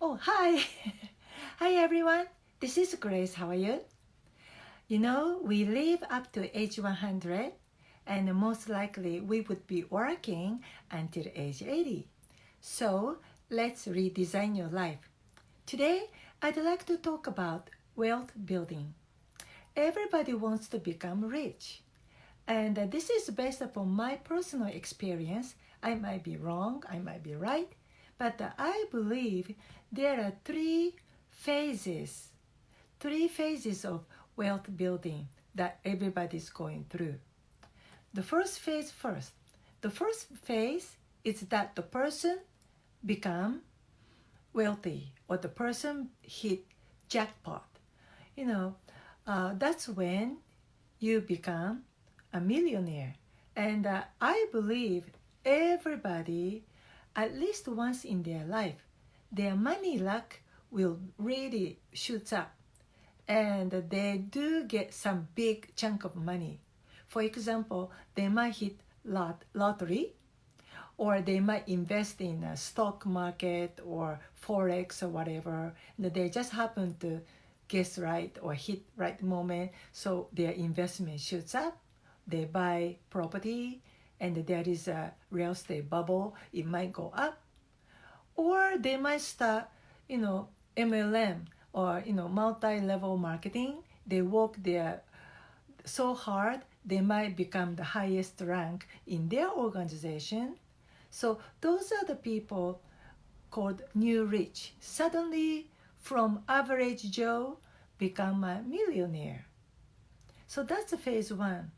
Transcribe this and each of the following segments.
Oh, hi. Hi, everyone. This is Grace. How are you? We live up to age 100, and most likely we would be working until age 80. So, let's redesign your life. Today, I'd like to talk about wealth building. Everybody wants to become rich. And this is based upon my personal experience. I might be wrong, I might be right, but I believe there are three phases of wealth building that everybody's going through. The first phase first. The first phase is that the person become wealthy or the person hit jackpot. That's when you become a millionaire. And I believe everybody, at least once in their life, their money luck will really shoot up. And they do get some big chunk of money. For example, they might hit lottery, or they might invest in a stock market or forex or whatever. They just happen to guess right or hit right moment, so their investment shoots up. They buy property, and there is a real estate bubble. It might go up, or they might start, MLM or multi-level marketing. They work there so hard, they might become the highest rank in their organization. So those are the people called new rich. Suddenly, from average Joe, become a millionaire. So that's phase one.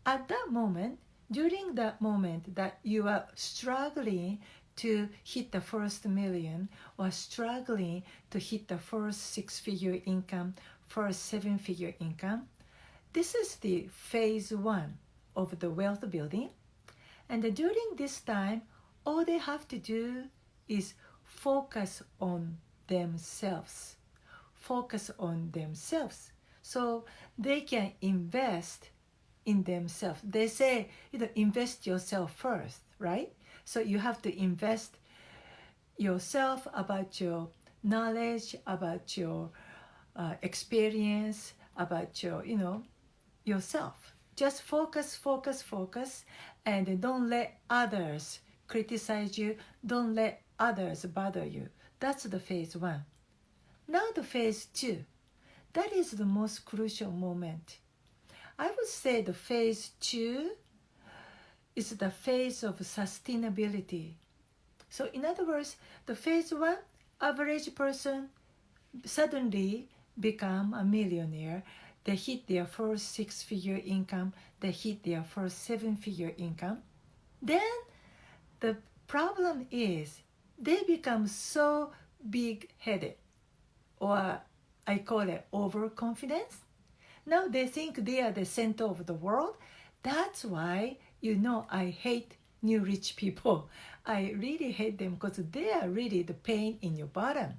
At that moment, during that moment that you are struggling to hit the first million or struggling to hit the first six-figure income, first seven-figure income, this is the phase one of the wealth building. And during this time, all they have to do is focus on themselves. Focus on themselves. So they can invest in themselves. They say, invest yourself first, right? So you have to invest yourself, about your knowledge, about your experience, about your, yourself. Just focus, and don't let others criticize you. Don't let others bother you. That's the phase one. Now the phase two. That is the most crucial moment. I would say the phase two is the phase of sustainability. So in other words, the phase one, average person suddenly become a millionaire. They hit their first six-figure income. They hit their first seven-figure income. Then the problem is they become so big-headed, or I call it overconfidence. Now they think they are the center of the world. That's why, I hate new rich people. I really hate them because they are really the pain in your bottom.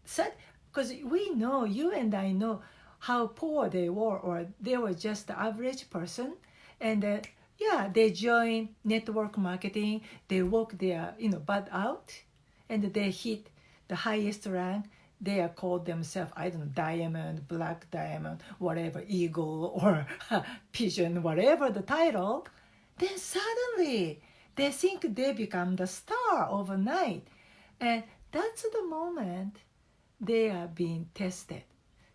Because we know, you and I know how poor they were, or they were just the average person. And they join network marketing. They work their butt out, and they hit the highest rank. They are called themselves, I don't know, diamond, black diamond, whatever, eagle or pigeon, whatever the title. Then suddenly they think they become the star overnight. And that's the moment they are being tested.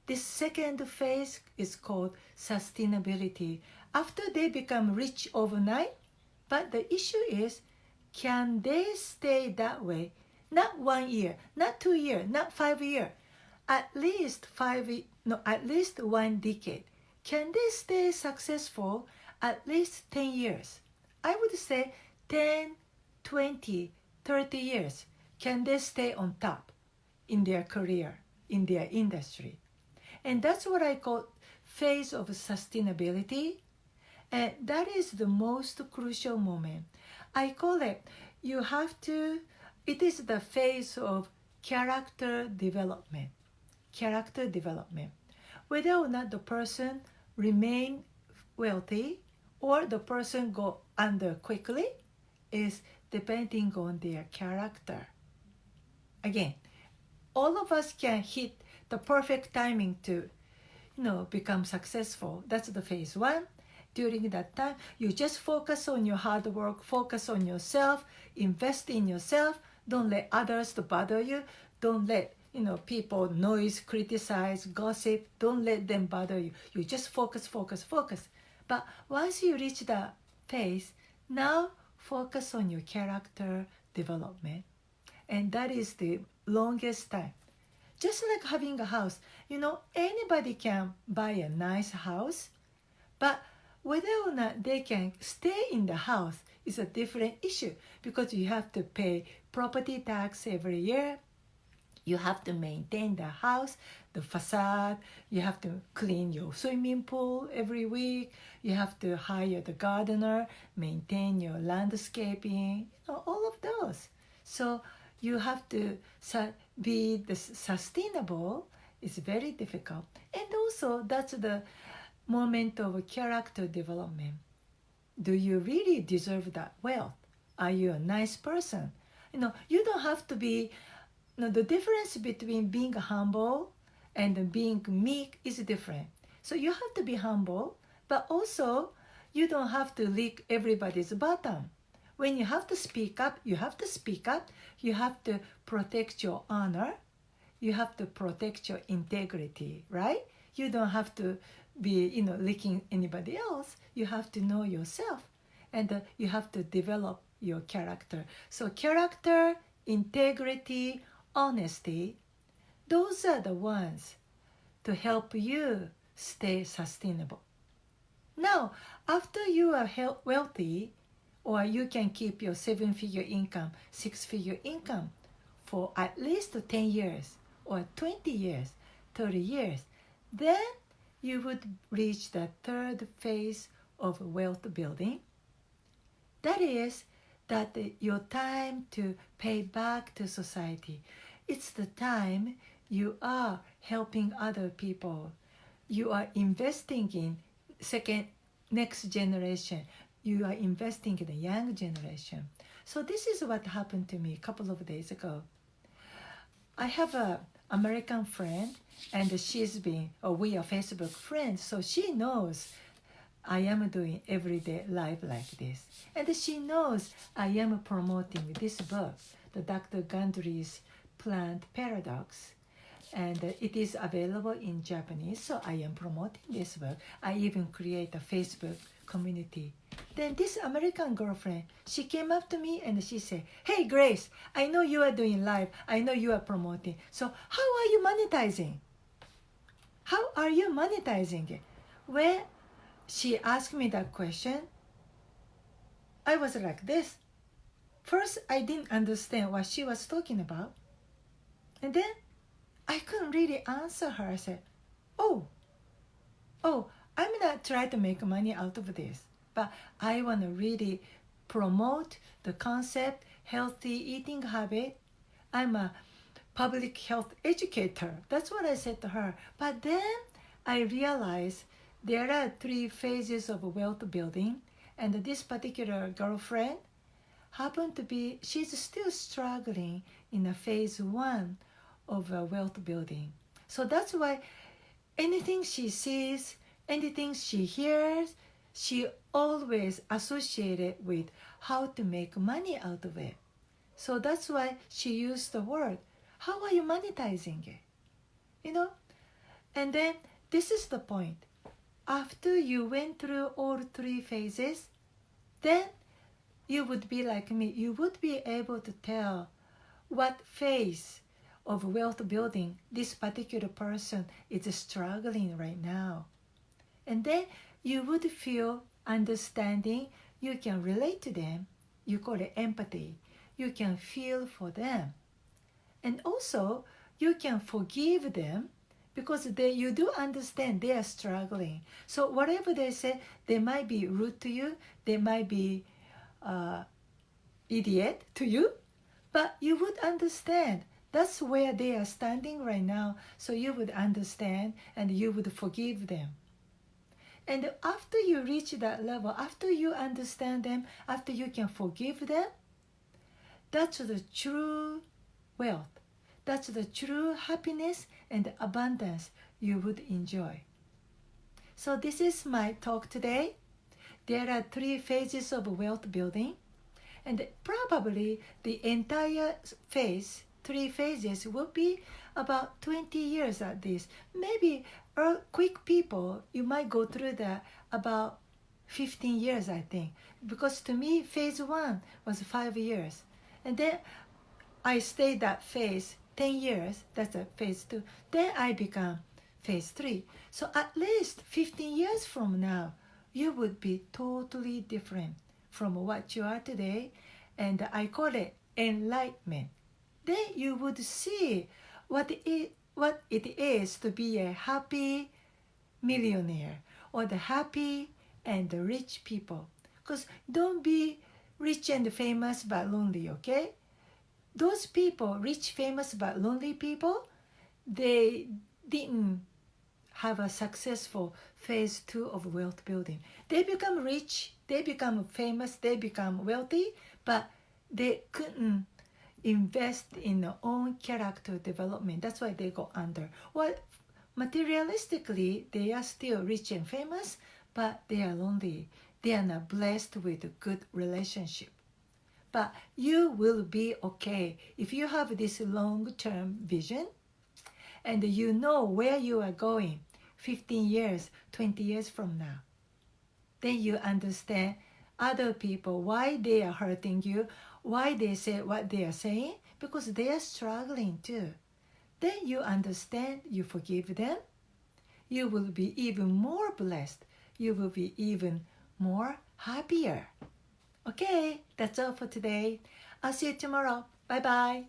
This second phase is called sustainability. After they become rich overnight, but the issue is, can they stay that way? Not 1 year, not 2 years, not 5 years, at least 1 decade. Can they stay successful at least 10 years? I would say 10, 20, 30 years. Can they stay on top in their career, in their industry? And that's what I call phase of sustainability. And that is the most crucial moment. I call it, it is the phase of character development. Character development. Whether or not the person remain wealthy or the person go under quickly is depending on their character. Again, all of us can hit the perfect timing to, become successful. That's the phase one. During that time, you just focus on your hard work, focus on yourself, invest in yourself. Don't let others to bother you. Don't let people noise, criticize, gossip. Don't let them bother you. You just focus, focus, focus. But once you reach that phase, now focus on your character development. And that is the longest time. Just like having a house. Anybody can buy a nice house, but whether or not they can stay in the house is a different issue, because you have to pay property tax every year. You have to maintain the house, the facade. You have to clean your swimming pool every week. You have to hire the gardener, maintain your landscaping, all of those. So you have to be sustainable. It's very difficult. And also, that's the moment of character development. Do you really deserve that wealth? Are you a nice person? You don't have to be, the difference between being humble and being meek is different. So you have to be humble, but also you don't have to lick everybody's bottom. When you have to speak up, you have to speak up. You have to protect your honor. You have to protect your integrity, right? You don't have to be, licking anybody else. You have to know yourself, and you have to develop your character. So character, integrity, honesty, those are the ones to help you stay sustainable. Now, after you are wealthy, or you can keep your 7-figure income, 6-figure income for at least 10 years, or 20 years, 30 years, then you would reach the third phase of wealth building. That is that your time to pay back to society. It's the time you are helping other people. You are investing in next generation. You are investing in the young generation. So this is what happened to me a couple of days ago. I have an American friend, and we are Facebook friends, so she knows I am doing everyday life like this. And she knows I am promoting this book, the Dr. Gundry's Plant Paradox. And it is available in Japanese, so I am promoting this book. I even create a Facebook community. Then this American girlfriend, she came up to me and she said, "Hey Grace, I know you are doing live. I know you are promoting. So how are you monetizing? How are you monetizing it?" When she asked me that question, I was like this. First, I didn't understand what she was talking about. And then I couldn't really answer her. I said, oh, I'm not trying to make money out of this, but I want to really promote the concept, healthy eating habit. I'm a public health educator. That's what I said to her. But then I realized there are 3 phases of wealth building, and this particular girlfriend happened to be, she's still struggling in a phase 1 of wealth building. So that's why anything she sees, anything she hears, she always associated with how to make money out of it. So that's why she used the word, how are you monetizing it? And then this is the point. After you went through all 3 phases, then you would be like me. You would be able to tell what phase of wealth building this particular person is struggling right now. And then you would feel understanding. You can relate to them. You call it empathy. You can feel for them. And also, you can forgive them, because you do understand they are struggling. So whatever they say, they might be rude to you. They might be idiot to you. But you would understand. That's where they are standing right now. So you would understand and you would forgive them. And after you reach that level, after you understand them, after you can forgive them, that's the true wealth. That's the true happiness and abundance you would enjoy. So this is my talk today. There are 3 phases of wealth building, and probably the entire phase, 3 phases, will be about 20 years at this. Maybe quick people, you might go through that about 15 years, I think. Because to me, phase 1 was 5 years. And then I stayed that phase 10 years, that's a phase 2. Then I become phase 3. So at least 15 years from now, you would be totally different from what you are today. And I call it enlightenment. Then you would see what it is to be a happy millionaire or the happy and the rich people. Because don't be rich and famous but lonely, okay? Those people, rich, famous but lonely people, they didn't have a successful phase 2 of wealth building. They become rich, they become famous, they become wealthy, but they couldn't invest in their own character development. That's why they go under. Well, materialistically, they are still rich and famous, but they are lonely. They are not blessed with a good relationship. But you will be okay if you have this long-term vision and you know where you are going 15 years, 20 years from now. Then you understand other people, why they are hurting you, why they say what they are saying, because they are struggling too. Then you understand, you forgive them. You will be even more blessed. You will be even more happier. Okay, that's all for today. I'll see you tomorrow. Bye-bye.